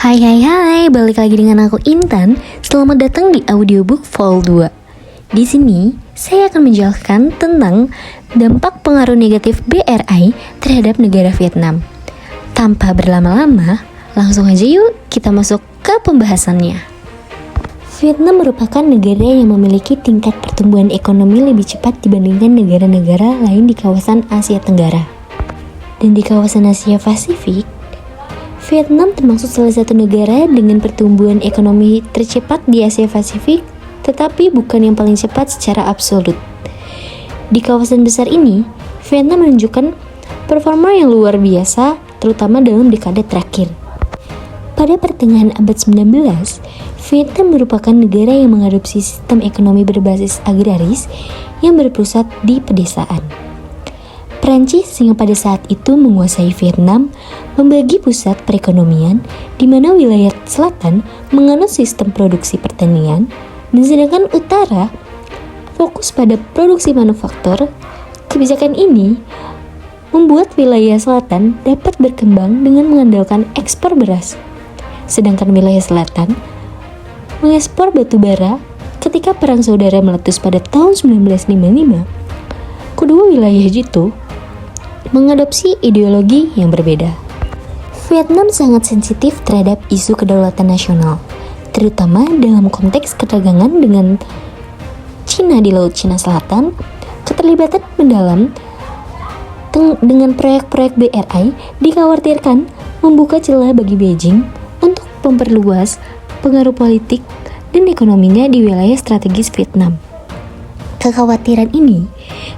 Hai hai hai, balik lagi dengan aku Intan. Selamat datang di audiobook Vol 2. Di sini, saya akan menjelaskan tentang dampak pengaruh negatif BRI terhadap negara Vietnam. Tanpa berlama-lama, langsung aja yuk kita masuk ke pembahasannya. Vietnam merupakan negara yang memiliki tingkat pertumbuhan ekonomi lebih cepat dibandingkan negara-negara lain di kawasan Asia Tenggara. Dan di kawasan Asia Pasifik, Vietnam termasuk salah satu negara dengan pertumbuhan ekonomi tercepat di Asia Pasifik, tetapi bukan yang paling cepat secara absolut. Di kawasan besar ini, Vietnam menunjukkan performa yang luar biasa, terutama dalam dekade terakhir. Pada pertengahan abad 19, Vietnam merupakan negara yang mengadopsi sistem ekonomi berbasis agraris yang berpusat di pedesaan. Prancis yang pada saat itu menguasai Vietnam membagi pusat perekonomian di mana wilayah selatan menganut sistem produksi pertanian dan sedangkan utara fokus pada produksi manufaktur. Kebijakan ini membuat wilayah selatan dapat berkembang dengan mengandalkan ekspor beras, sedangkan wilayah selatan mengekspor batu bara. Ketika perang saudara meletus pada tahun 1955, kedua wilayah itu mengadopsi ideologi yang berbeda. Vietnam sangat sensitif terhadap isu kedaulatan nasional, terutama dalam konteks perdagangan dengan Cina di Laut Cina Selatan. Keterlibatan mendalam dengan proyek-proyek BRI dikhawatirkan membuka celah bagi Beijing untuk memperluas pengaruh politik dan ekonominya di wilayah strategis Vietnam. Kekhawatiran ini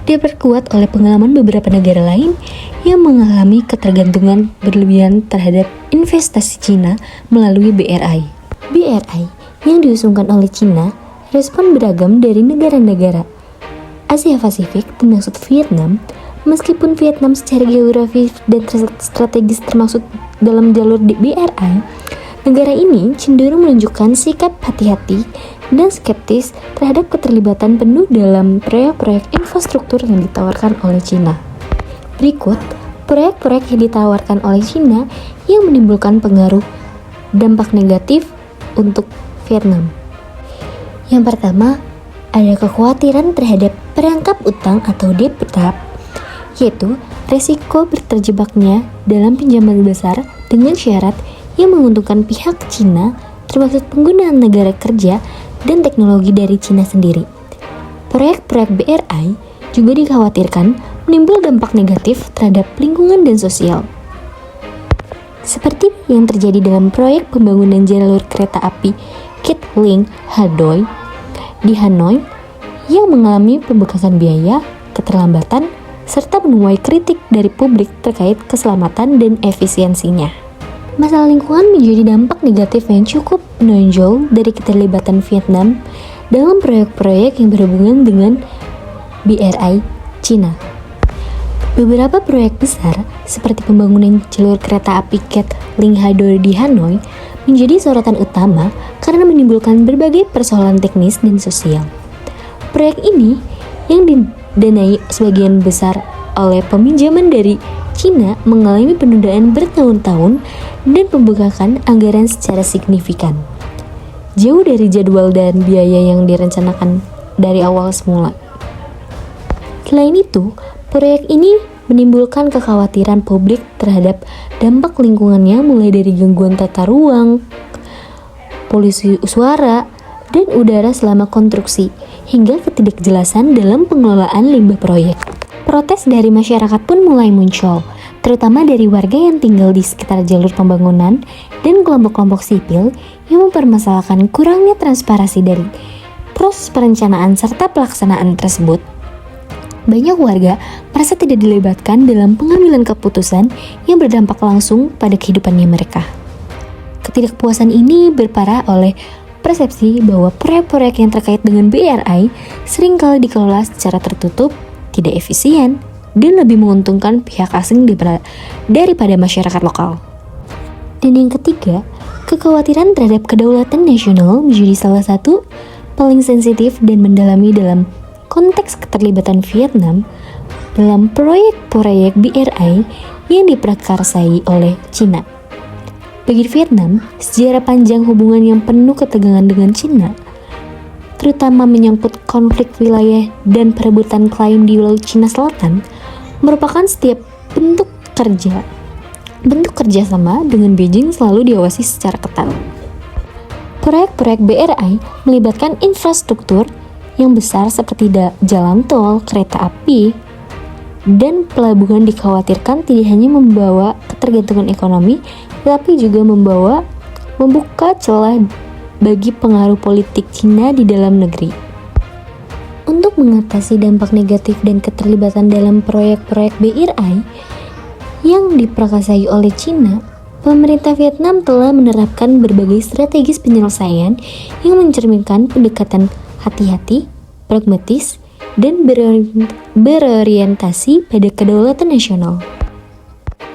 diperkuat oleh pengalaman beberapa negara lain yang mengalami ketergantungan berlebihan terhadap investasi Cina melalui BRI. BRI yang diusungkan oleh Cina respon beragam dari negara-negara Asia Pasifik termasuk Vietnam. Meskipun Vietnam secara geografis dan strategis termasuk dalam jalur BRI, negara ini cenderung menunjukkan sikap hati-hati dan skeptis terhadap keterlibatan penuh dalam proyek-proyek infrastruktur yang ditawarkan oleh Cina. Berikut proyek-proyek yang ditawarkan oleh Cina yang menimbulkan pengaruh dampak negatif untuk Vietnam. Yang pertama, ada kekhawatiran terhadap perangkap utang atau debt trap, yaitu resiko terjebaknya dalam pinjaman besar dengan syarat yang menguntungkan pihak Cina, termasuk penggunaan negara kerja dan teknologi dari Cina sendiri. Proyek-proyek BRI juga dikhawatirkan menimbul dampak negatif terhadap lingkungan dan sosial. Seperti yang terjadi dalam proyek pembangunan jalur kereta api Ket Link Hanoi di Hanoi yang mengalami pembengkakan biaya, keterlambatan, serta menuai kritik dari publik terkait keselamatan dan efisiensinya. Masalah lingkungan menjadi dampak negatif yang cukup menonjol dari keterlibatan Vietnam dalam proyek-proyek yang berhubungan dengan BRI Cina. Beberapa proyek besar seperti pembangunan jalur kereta api Ket Link Hanoi di Hanoi menjadi sorotan utama karena menimbulkan berbagai persoalan teknis dan sosial. Proyek ini yang didanai sebagian besar oleh peminjaman dari Cina mengalami penundaan bertahun-tahun dan pembengkakan anggaran secara signifikan, jauh dari jadwal dan biaya yang direncanakan dari awal semula. Selain itu, proyek ini menimbulkan kekhawatiran publik terhadap dampak lingkungannya, mulai dari gangguan tata ruang, polusi suara, dan udara selama konstruksi, hingga ketidakjelasan dalam pengelolaan limbah proyek. Protes dari masyarakat pun mulai muncul, terutama dari warga yang tinggal di sekitar jalur pembangunan dan kelompok-kelompok sipil yang mempermasalahkan kurangnya transparansi dari proses perencanaan serta pelaksanaan tersebut. Banyak warga merasa tidak dilibatkan dalam pengambilan keputusan yang berdampak langsung pada kehidupannya mereka. Ketidakpuasan ini berparah oleh persepsi bahwa proyek-proyek yang terkait dengan BRI seringkali dikelola secara tertutup, tidak efisien, dan lebih menguntungkan pihak asing daripada masyarakat lokal. Dan yang ketiga, kekhawatiran terhadap kedaulatan nasional menjadi salah satu paling sensitif dan mendalami dalam konteks keterlibatan Vietnam dalam proyek-proyek BRI yang diprakarsai oleh Cina. Bagi Vietnam, sejarah panjang hubungan yang penuh ketegangan dengan Cina, terutama menyangkut konflik wilayah dan perebutan klaim di Laut Cina Selatan, merupakan setiap bentuk kerjasama dengan Beijing selalu diawasi secara ketat. Proyek-proyek BRI melibatkan infrastruktur yang besar seperti jalan tol, kereta api, dan pelabuhan dikhawatirkan tidak hanya membawa ketergantungan ekonomi, tetapi juga membuka celah bagi pengaruh politik Cina di dalam negeri. Untuk mengatasi dampak negatif dan keterlibatan dalam proyek-proyek BRI yang diprakarsai oleh Cina, pemerintah Vietnam telah menerapkan berbagai strategis penyelesaian yang mencerminkan pendekatan hati-hati, pragmatis, dan berorientasi pada kedaulatan nasional.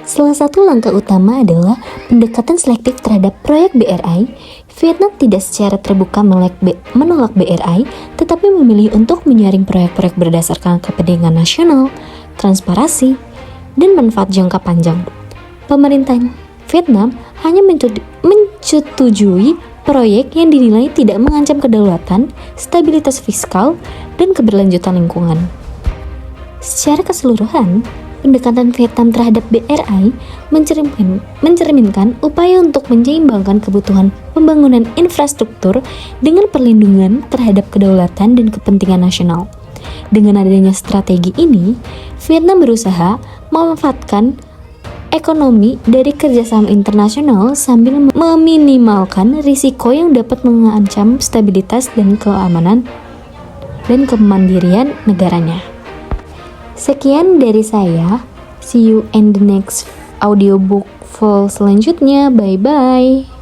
Salah satu langkah utama adalah pendekatan selektif terhadap proyek BRI. Vietnam tidak secara terbuka menolak BRI, tetapi memilih untuk menyaring proyek-proyek berdasarkan kepentingan nasional, transparansi, dan manfaat jangka panjang. Pemerintah Vietnam hanya menyetujui proyek yang dinilai tidak mengancam kedaulatan, stabilitas fiskal, dan keberlanjutan lingkungan. Secara keseluruhan, pendekatan Vietnam terhadap BRI mencerminkan upaya untuk menyeimbangkan kebutuhan pembangunan infrastruktur dengan perlindungan terhadap kedaulatan dan kepentingan nasional. Dengan adanya strategi ini, Vietnam berusaha memanfaatkan ekonomi dari kerjasama internasional sambil meminimalkan risiko yang dapat mengancam stabilitas dan keamanan dan kemandirian negaranya. Sekian dari saya. See you in the next audiobook full selanjutnya. Bye-bye.